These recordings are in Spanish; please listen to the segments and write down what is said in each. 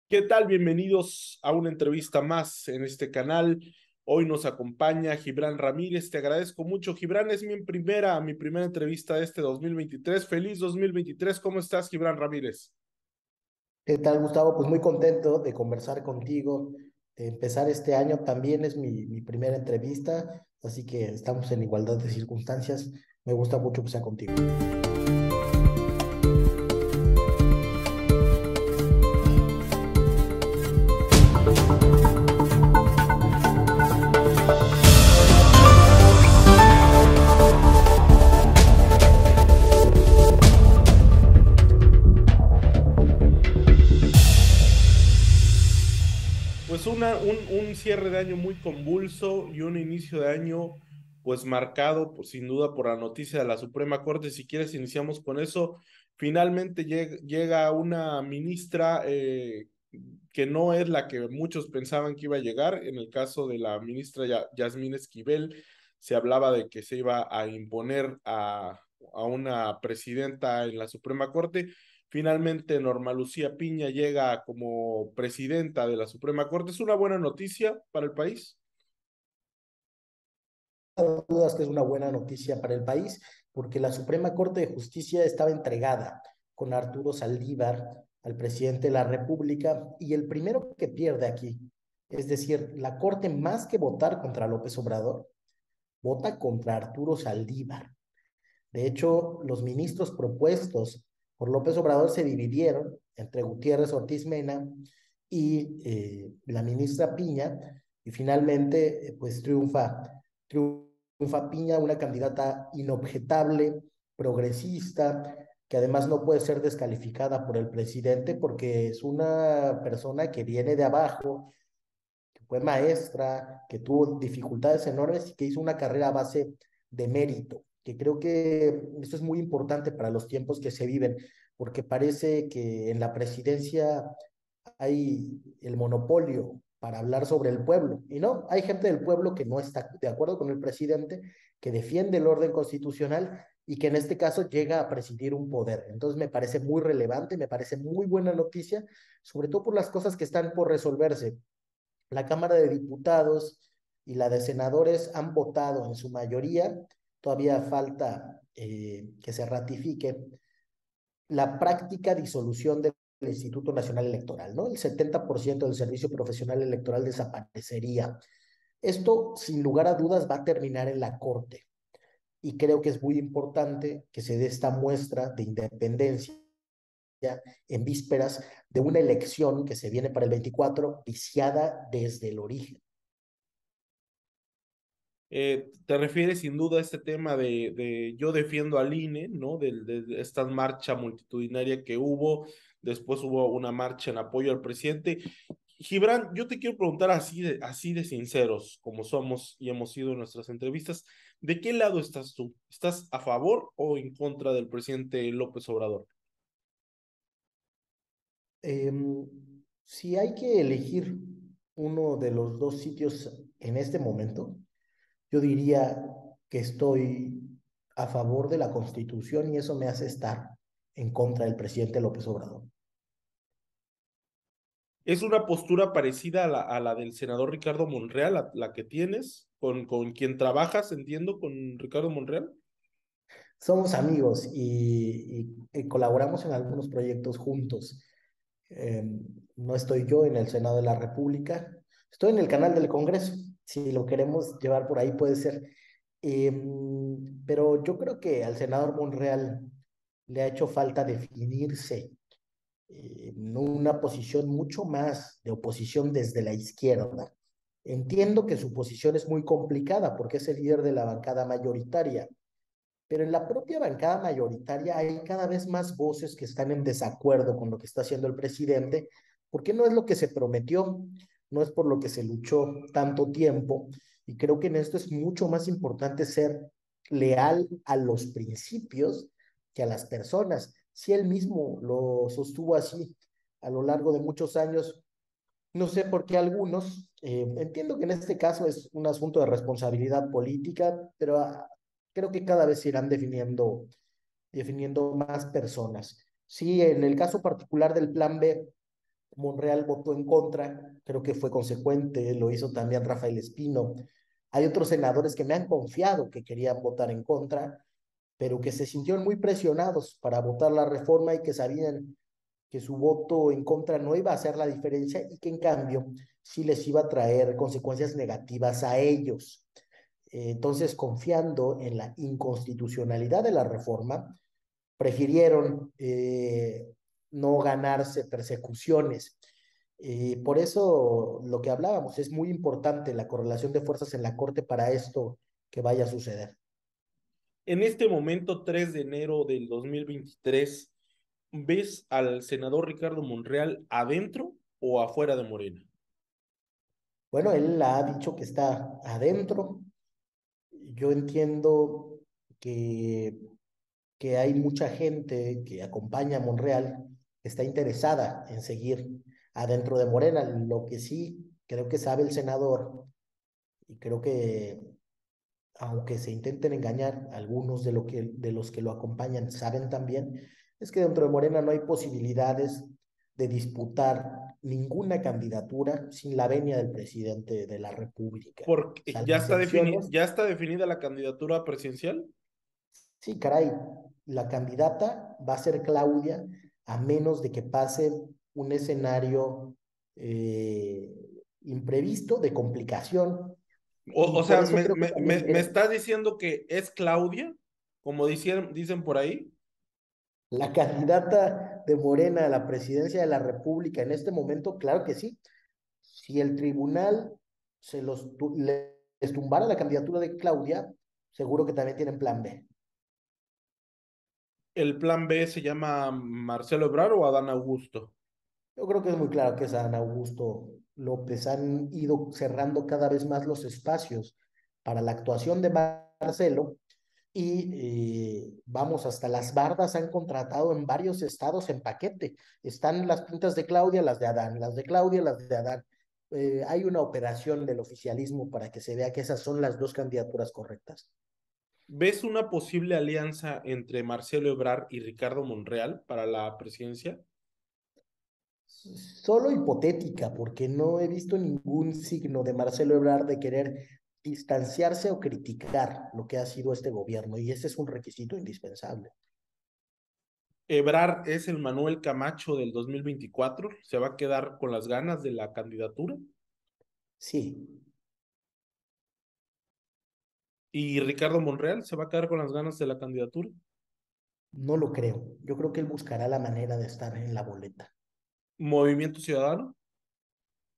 ¿Qué tal? Bienvenidos a una entrevista más en este canal. Hoy nos acompaña Gibran Ramírez. Te agradezco mucho, Gibran. Es mi primera entrevista de este 2023. Feliz 2023. ¿Cómo estás, Gibran Ramírez? ¿Qué tal, Gustavo? Pues muy contento de conversar contigo, de empezar este año. También es mi primera entrevista, así que estamos en igualdad de circunstancias. Me gusta mucho que sea contigo. Pues un cierre de año muy convulso y un inicio de año pues marcado pues, sin duda por la noticia de la Suprema Corte. Si quieres iniciamos con eso. Finalmente llega una ministra que no es la que muchos pensaban que iba a llegar. En el caso de la ministra Yasmín Esquivel, se hablaba de que se iba a imponer a una presidenta en la Suprema Corte. Finalmente, Norma Lucía Piña llega como presidenta de la Suprema Corte. ¿Es una buena noticia para el país? No dudas que es una buena noticia para el país, porque la Suprema Corte de Justicia estaba entregada con Arturo Saldívar al presidente de la República y el primero que pierde aquí, es decir, la Corte más que votar contra López Obrador, vota contra Arturo Saldívar. De hecho, los ministros propuestos por López Obrador se dividieron entre Gutiérrez Ortiz Mena y la ministra Piña, y finalmente, pues triunfa Piña, una candidata inobjetable, progresista, que además no puede ser descalificada por el presidente porque es una persona que viene de abajo, que fue maestra, que tuvo dificultades enormes y que hizo una carrera a base de mérito, que creo que esto es muy importante para los tiempos que se viven, porque parece que en la presidencia hay el monopolio para hablar sobre el pueblo. Y no, hay gente del pueblo que no está de acuerdo con el presidente, que defiende el orden constitucional y que en este caso llega a presidir un poder. Entonces me parece muy relevante, me parece muy buena noticia, sobre todo por las cosas que están por resolverse. La Cámara de Diputados y la de Senadores han votado en su mayoría, todavía falta que se ratifique la práctica disolución del Instituto Nacional Electoral, ¿no? El 70% del servicio profesional electoral desaparecería. Esto, sin lugar a dudas, va a terminar en la Corte y creo que es muy importante que se dé esta muestra de independencia en vísperas de una elección que se viene para el 24, viciada desde el origen. Te refieres sin duda a este tema de yo defiendo al INE, ¿no? De esta marcha multitudinaria que hubo, después hubo una marcha en apoyo al presidente. Gibran, yo te quiero preguntar así de sinceros, como somos y hemos sido en nuestras entrevistas, ¿de qué lado estás tú? ¿Estás a favor o en contra del presidente López Obrador? Eh, si hay que elegir uno de los dos sitios en este momento, yo diría que estoy a favor de la Constitución y eso me hace estar en contra del presidente López Obrador. ¿Es una postura parecida a la del senador Ricardo Monreal, la que tienes, con quien trabajas, entiendo, con Ricardo Monreal? Somos amigos y colaboramos en algunos proyectos juntos. Eh, no estoy yo en el Senado de la República, estoy en el canal del Congreso. Si lo queremos llevar por ahí puede ser. Eh, pero yo creo que al senador Monreal le ha hecho falta definirse en una posición mucho más de oposición desde la izquierda. Entiendo que su posición es muy complicada porque es el líder de la bancada mayoritaria, pero en la propia bancada mayoritaria hay cada vez más voces que están en desacuerdo con lo que está haciendo el presidente, porque no es lo que se prometió, no es por lo que se luchó tanto tiempo, y creo que en esto es mucho más importante ser leal a los principios que a las personas. Si él mismo lo sostuvo así a lo largo de muchos años, no sé por qué algunos, entiendo que en este caso es un asunto de responsabilidad política, pero creo que cada vez se irán definiendo más personas. Sí, en el caso particular del Plan B, Monreal votó en contra, creo que fue consecuente, lo hizo también Rafael Espino. Hay otros senadores que me han confiado que querían votar en contra, pero que se sintieron muy presionados para votar la reforma y que sabían que su voto en contra no iba a hacer la diferencia y que en cambio sí les iba a traer consecuencias negativas a ellos. Entonces, confiando en la inconstitucionalidad de la reforma, prefirieron no ganarse persecuciones. Por eso lo que hablábamos, es muy importante la correlación de fuerzas en la Corte para esto que vaya a suceder. En este momento, 3 de enero del 2023, ¿ves al senador Ricardo Monreal adentro o afuera de Morena? Bueno, él ha dicho que está adentro. Yo entiendo que, que hay mucha gente que acompaña a Monreal que está interesada en seguir adentro de Morena. Lo que sí creo que sabe el senador, y creo que aunque se intenten engañar, algunos de los que lo acompañan saben también, es que dentro de Morena no hay posibilidades de disputar ninguna candidatura sin la venia del presidente de la República. Porque Salvo excepciones. ya está definida la candidatura presidencial. Sí, caray, la candidata va a ser Claudia a menos de que pase un escenario eh, imprevisto de complicación. Y O por sea, eso creo que también me está diciendo que es Claudia, como dicen por ahí. la candidata de Morena a la presidencia de la República en este momento, claro que sí. Si el tribunal les tumbara la candidatura de Claudia, seguro que también tienen plan B. El plan B se llama Marcelo Ebrard o Adán Augusto. Yo creo que es muy claro que es San Augusto López. Han ido cerrando cada vez más los espacios para la actuación de Marcelo y vamos, hasta las bardas han contratado en varios estados en paquete. Están las pintas de Claudia, las de Adán, las de Claudia, las de Adán. Hay una operación del oficialismo para que se vea que esas son las dos candidaturas correctas. ¿Ves una posible alianza entre Marcelo Ebrard y Ricardo Monreal para la presidencia? Solo hipotética, porque no he visto ningún signo de Marcelo Ebrard de querer distanciarse o criticar lo que ha sido este gobierno, y ese es un requisito indispensable. Ebrard es el Manuel Camacho del 2024. ¿Se va a quedar con las ganas de la candidatura? Sí, ¿Y Ricardo Monreal se va a quedar con las ganas de la candidatura? no lo creo. Yo creo que él buscará la manera de estar en la boleta. ¿Movimiento Ciudadano?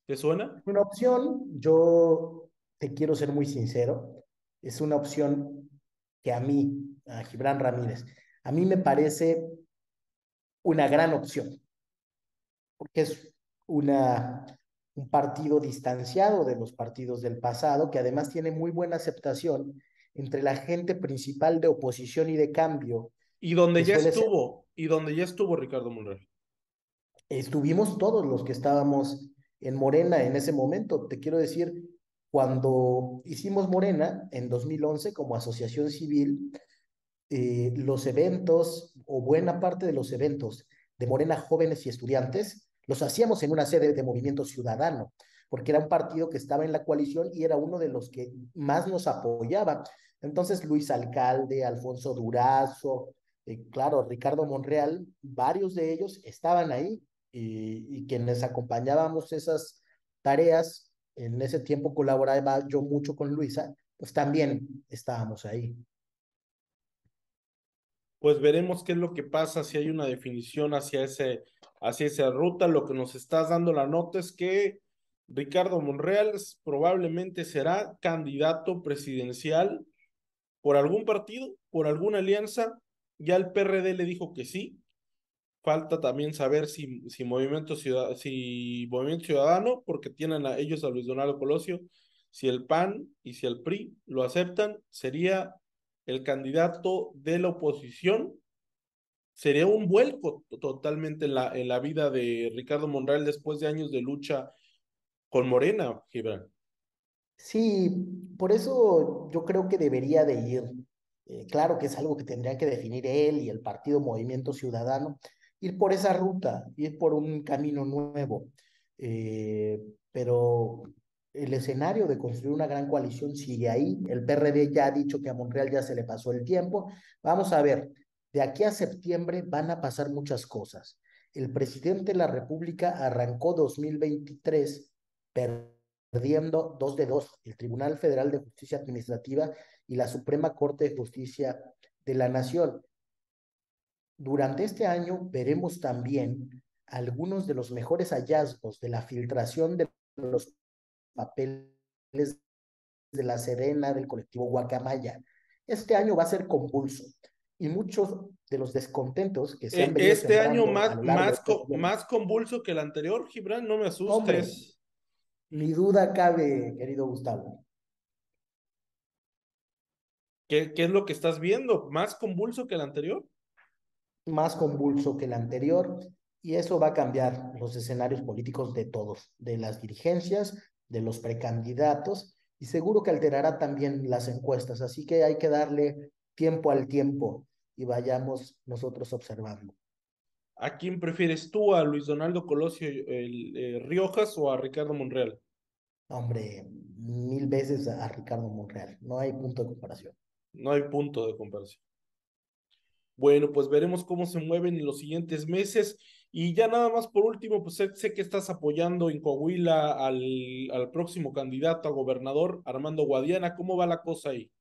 ¿Te suena? Una opción, yo te quiero ser muy sincero, es una opción que a Gibran Ramírez, a mí me parece una gran opción, porque es una, un partido distanciado de los partidos del pasado, que además tiene muy buena aceptación entre la gente principal de oposición y de cambio, que suele ser, Y donde ya estuvo Ricardo Monreal. estuvimos todos los que estábamos en Morena en ese momento. Te quiero decir, cuando hicimos Morena en 2011 como asociación civil, los eventos o buena parte de los eventos de Morena Jóvenes y Estudiantes los hacíamos en una sede de Movimiento Ciudadano, porque era un partido que estaba en la coalición y era uno de los que más nos apoyaba. Entonces, Luis Alcalde, Alfonso Durazo, claro, Ricardo Monreal, varios de ellos estaban ahí y quienes acompañábamos esas tareas, en ese tiempo colaboraba yo mucho con Luisa, pues también estábamos ahí. Pues veremos qué es lo que pasa si hay una definición hacia esa ruta. Lo que nos estás dando la nota es que Ricardo Monreal probablemente será candidato presidencial por algún partido, por alguna alianza. Ya el PRD le dijo que sí. Falta también saber si Movimiento Ciudadano, porque tienen a ellos a Luis Donaldo Colosio, si el PAN y si el PRI lo aceptan, sería el candidato de la oposición. Sería un vuelco totalmente en la vida de Ricardo Monreal después de años de lucha con Morena, Gibran. Sí, por eso yo creo que debería de ir. Claro que es algo que tendría que definir él y el partido Movimiento Ciudadano, ir por esa ruta, ir por un camino nuevo. Pero el escenario de construir una gran coalición sigue ahí. El PRD ya ha dicho que a Monreal ya se le pasó el tiempo. Vamos a ver, de aquí a septiembre van a pasar muchas cosas. El presidente de la República arrancó 2023 perdiendo 2 de 2, el Tribunal Federal de Justicia Administrativa y la Suprema Corte de Justicia de la Nación. Durante este año veremos también algunos de los mejores hallazgos de la filtración de los papeles de la Serena del colectivo Guacamaya. Este año va a ser convulso y muchos de los descontentos que se han venido Este año sembrando a más, lo largo de este gobierno. más convulso que el anterior, Gibran, no me Hombre, asustes. ni duda cabe, querido Gustavo, ¿Qué es lo que estás viendo? ¿Más convulso que el anterior? más convulso que el anterior, y eso va a cambiar los escenarios políticos de todos, de las dirigencias, de los precandidatos, y seguro que alterará también las encuestas, así que hay que darle tiempo al tiempo y vayamos nosotros observando. ¿A quién prefieres tú, a Luis Donaldo Colosio Riojas o a Ricardo Monreal? Hombre, mil veces a Ricardo Monreal, no hay punto de comparación. No hay punto de comparación. Bueno, pues veremos cómo se mueven en los siguientes meses. Y ya nada más por último, pues sé que estás apoyando en Coahuila al próximo candidato a gobernador, Armando Guadiana. ¿Cómo va la cosa ahí?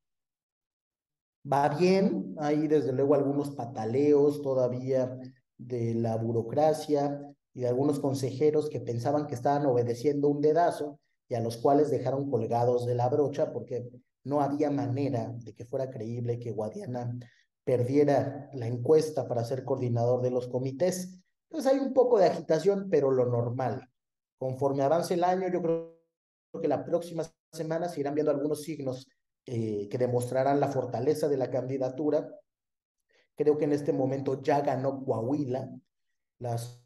Va bien, hay desde luego algunos pataleos todavía de la burocracia y de algunos consejeros que pensaban que estaban obedeciendo un dedazo y a los cuales dejaron colgados de la brocha porque no había manera de que fuera creíble que Guadiana perdiera la encuesta para ser coordinador de los comités. Entonces hay un poco de agitación, pero lo normal. Conforme avance el año, yo creo que la próxima semana se irán viendo algunos signos que demostrarán la fortaleza de la candidatura. Creo que en este momento ya ganó Coahuila. Las,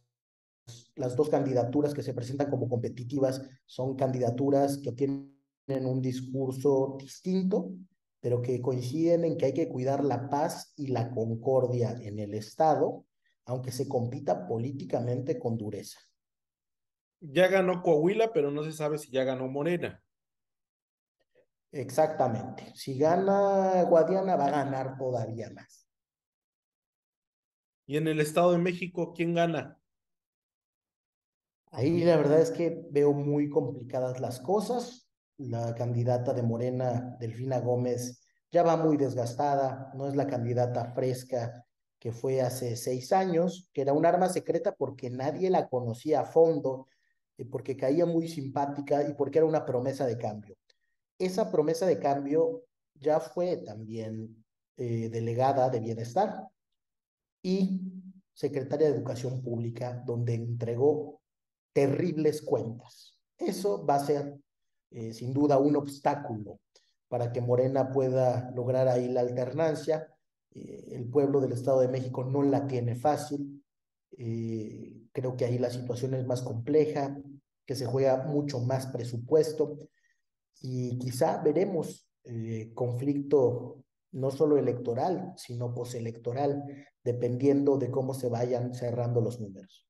las dos candidaturas que se presentan como competitivas son candidaturas que tienen un discurso distinto, pero que coinciden en que hay que cuidar la paz y la concordia en el Estado, aunque se compita políticamente con dureza. Ya ganó Coahuila, pero no se sabe si ya ganó Morena. Exactamente. Si gana Guadiana, va a ganar todavía más. Y en el Estado de México, ¿quién gana? Ahí la verdad es que veo muy complicadas las cosas. La candidata de Morena, Delfina Gómez, ya va muy desgastada, no es la candidata fresca que fue hace 6 años, que era un arma secreta porque nadie la conocía a fondo, porque caía muy simpática y porque era una promesa de cambio. Esa promesa de cambio ya fue también delegada de bienestar y secretaria de Educación Pública, donde entregó terribles cuentas. Eso va a ser, sin duda, un obstáculo para que Morena pueda lograr ahí la alternancia. El pueblo del Estado de México no la tiene fácil. Creo que ahí la situación es más compleja, que se juega mucho más presupuesto y quizá veremos conflicto no solo electoral, sino postelectoral, dependiendo de cómo se vayan cerrando los números.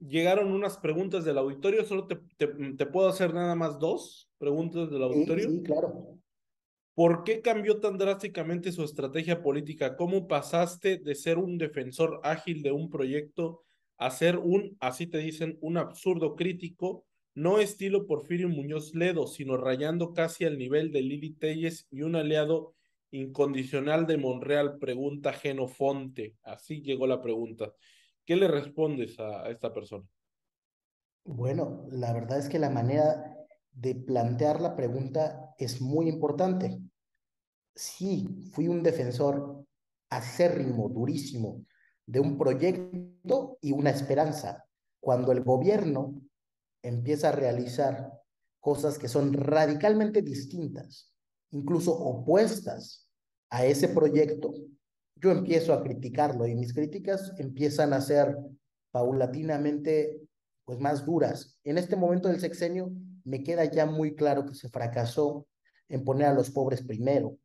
Llegaron unas preguntas del auditorio, solo te puedo hacer nada más dos preguntas del Sí, auditorio. sí, claro. ¿Por qué cambió tan drásticamente su estrategia política? ¿Cómo pasaste de ser un defensor ágil de un proyecto a ser un, así te dicen, un absurdo crítico, no estilo Porfirio Muñoz Ledo, sino rayando casi al nivel de Lili Telles y un aliado incondicional de Monreal? Pregunta Genofonte. Así llegó la pregunta. ¿Qué le respondes a esta persona? Bueno, la verdad es que la manera de plantear la pregunta es muy importante. Sí, fui un defensor acérrimo, durísimo, de un proyecto y una esperanza. Cuando el gobierno empieza a realizar cosas que son radicalmente distintas, incluso opuestas a ese proyecto, yo empiezo a criticarlo y mis críticas empiezan a ser paulatinamente pues más duras. En este momento del sexenio me queda ya muy claro que se fracasó en poner a los pobres primero,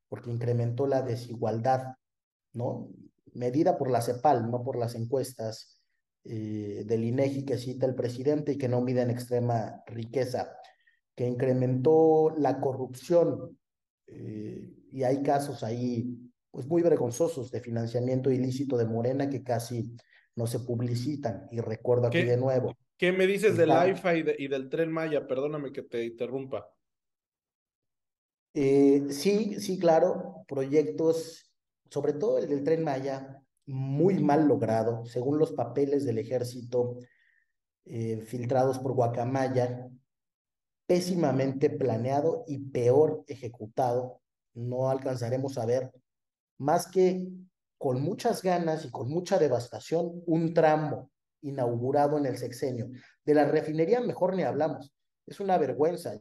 porque incrementó la desigualdad, ¿no? medida por la CEPAL, no por las encuestas del INEGI que cita el presidente y que no mide en extrema riqueza, que incrementó la corrupción, y hay casos ahí pues muy vergonzosos de financiamiento ilícito de Morena que casi no se publicitan. Y recuerdo aquí de ¿Qué, nuevo, qué me dices del está, AIFA y del Tren Maya? Perdóname que te interrumpa. sí, sí, claro, proyectos, sobre todo el del Tren Maya, muy mal logrado, según los papeles del ejército filtrados por Guacamaya, pésimamente planeado y peor ejecutado. No alcanzaremos a ver más que con muchas ganas y con mucha devastación un tramo inaugurado en el sexenio. De la refinería mejor ni hablamos. Es una vergüenza.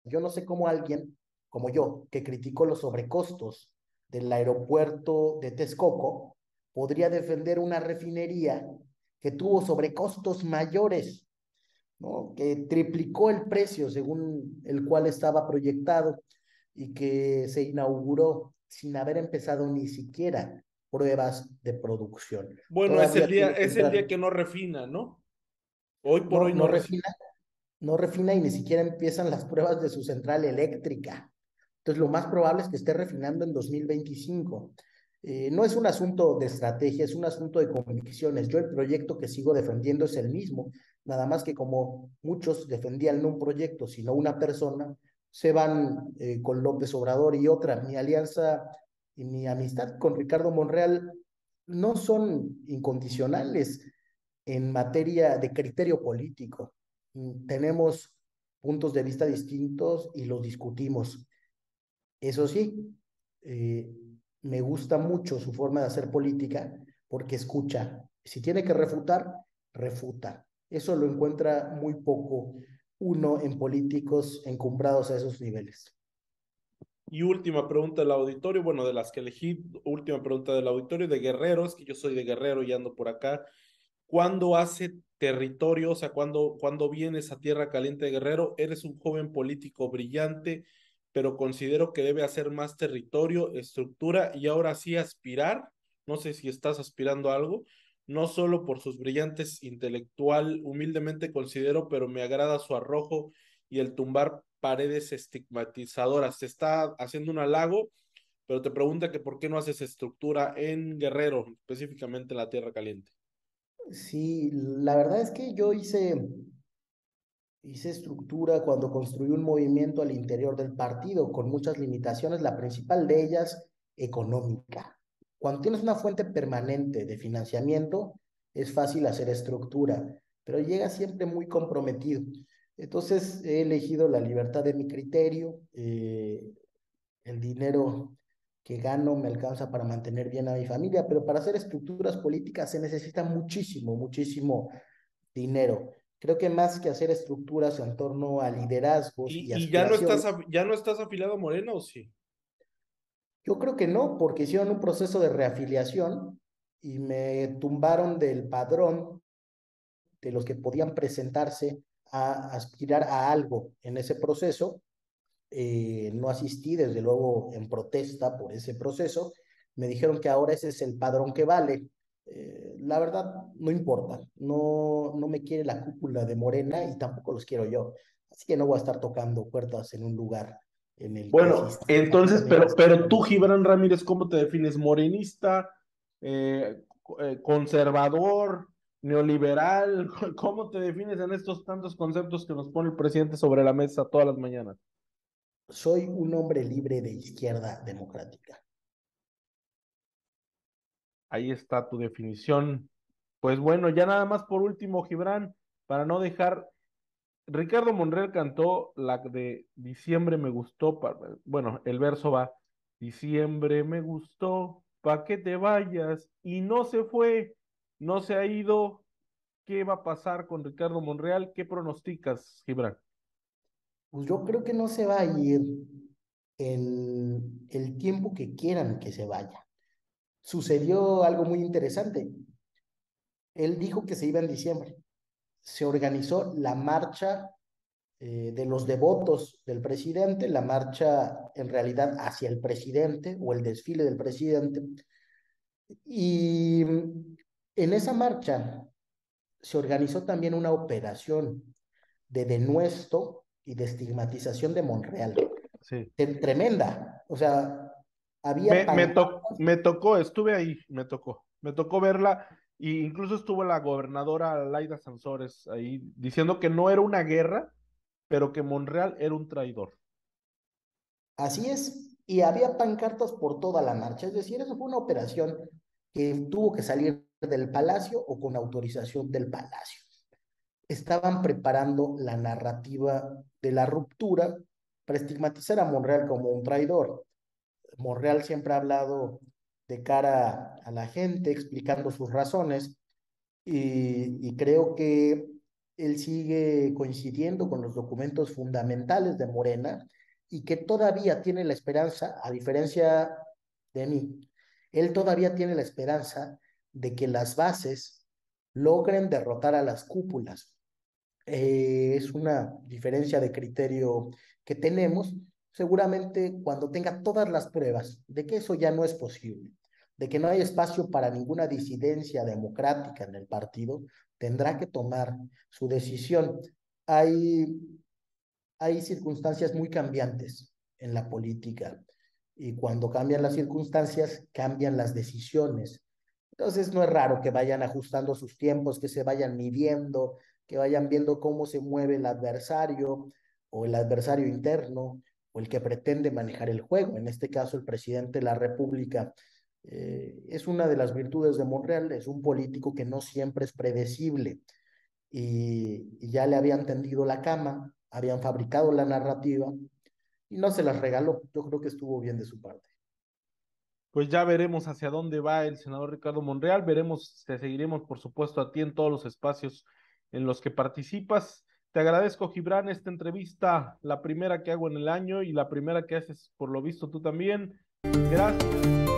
Yo no sé cómo alguien como yo, que criticó los sobrecostos del aeropuerto de Texcoco, podría defender una refinería que tuvo sobrecostos mayores, ¿no? Que triplicó el precio según el cual estaba proyectado y que se inauguró sin haber empezado ni siquiera pruebas de producción. Bueno, Todavía tiene que es el día entrar, que no refina, ¿no? Hoy por no, hoy no no refina. refina, no refina y ni siquiera empiezan las pruebas de su central eléctrica. Entonces, lo más probable es que esté refinando en 2025. No es un asunto de estrategia, es un asunto de convicciones. Yo el proyecto que sigo defendiendo es el mismo, nada más que como muchos defendían no un proyecto, sino una persona, se van con López Obrador y otra. Mi alianza y mi amistad con Ricardo Monreal no son incondicionales en materia de criterio político. Tenemos puntos de vista distintos y los discutimos. Eso sí, eh, me gusta mucho su forma de hacer política porque escucha. Si tiene que refutar, refuta. Eso lo encuentra muy poco uno en políticos encumbrados a esos niveles. Y última pregunta del auditorio, bueno, de las que elegí, última pregunta del auditorio de Guerreros, que yo soy de Guerrero y ando por acá. ¿Cuándo hace territorio? O sea, cuando vienes a Tierra Caliente de Guerrero? Eres un joven político brillante, pero considero que debe hacer más territorio, estructura y ahora sí aspirar. No sé si estás aspirando a algo, no solo por sus brillantes intelectual, humildemente considero, pero me agrada su arrojo y el tumbar paredes estigmatizadoras. Te está haciendo un halago, pero te pregunta que por qué no haces estructura en Guerrero, específicamente en la Tierra Caliente. Sí, la verdad es que yo hice estructura cuando construí un movimiento al interior del partido con muchas limitaciones, la principal de ellas económica. Cuando tienes una fuente permanente de financiamiento, es fácil hacer estructura, pero llega siempre muy comprometido. Entonces he elegido la libertad de mi criterio, el dinero que gano me alcanza para mantener bien a mi familia, pero para hacer estructuras políticas se necesita muchísimo, muchísimo dinero. Creo que más que hacer estructuras en torno a liderazgos y Y ya no aspiraciones, ya no estás afiliado a Morena o sí? yo creo que no, porque hicieron un proceso de reafiliación y me tumbaron del padrón de los que podían presentarse a aspirar a algo en ese proceso. No asistí, desde luego, en protesta por ese proceso. Me dijeron que ahora ese es el padrón que vale. La verdad, no importa. No, no me quiere la cúpula de Morena y tampoco los quiero yo. Así que no voy a estar tocando puertas en un lugar en el que si Bueno, entonces, pero tú, Gibran Ramírez, ¿cómo te defines? ¿Morenista, conservador, neoliberal? ¿Cómo te defines en estos tantos conceptos que nos pone el presidente sobre la mesa todas las mañanas? soy un hombre libre de izquierda democrática. Ahí está tu definición. Pues bueno, ya nada más por último, Gibran, para no dejar, Ricardo Monreal cantó la de Diciembre me gustó, bueno, el verso va, Diciembre me gustó, pa' que te vayas, y no se fue, no se ha ido. ¿Qué va a pasar con Ricardo Monreal? ¿Qué pronosticas, Gibran? Pues yo creo que no se va a ir el tiempo que quieran que se vaya. Sucedió algo muy interesante. Él dijo que se iba en diciembre. Se organizó la marcha de los devotos del presidente, la marcha en realidad hacia el presidente o el desfile del presidente, Y en esa marcha se organizó también una operación de denuesto y de estigmatización de Monreal. Sí. Tremenda. O sea, había pancartas. Me tocó, estuve ahí, me tocó verla, e incluso estuvo la gobernadora Laida Sansores ahí diciendo que no era una guerra, pero que Monreal era un traidor. Así es, y había pancartas por toda la marcha, es decir, eso fue una operación que tuvo que salir del palacio o con autorización del palacio. Estaban preparando la narrativa de la ruptura para estigmatizar a Monreal como un traidor. Monreal siempre ha hablado de cara a la gente, explicando sus razones, y creo que él sigue coincidiendo con los documentos fundamentales de Morena y que todavía tiene la esperanza, a diferencia de mí, él todavía tiene la esperanza de que las bases logren derrotar a las cúpulas. Es una diferencia de criterio que tenemos. Seguramente cuando tenga todas las pruebas de que eso ya no es posible, de que no hay espacio para ninguna disidencia democrática en el partido, tendrá que tomar su decisión. Hay, hay circunstancias muy cambiantes en la política y cuando cambian las circunstancias, cambian las decisiones. Entonces no es raro que vayan ajustando sus tiempos, que se vayan midiendo, que vayan viendo cómo se mueve el adversario o el adversario interno o el que pretende manejar el juego. En este caso, el presidente de la República es una de las virtudes de Monreal, es un político que no siempre es predecible y ya le habían tendido la cama, habían fabricado la narrativa y no se las regaló. Yo creo que estuvo bien de su parte. Pues ya veremos hacia dónde va el senador Ricardo Monreal, veremos, te seguiremos por supuesto a ti en todos los espacios en los que participas. Te agradezco, Gibran, esta entrevista, la primera que hago en el año y la primera que haces por lo visto tú también. Gracias.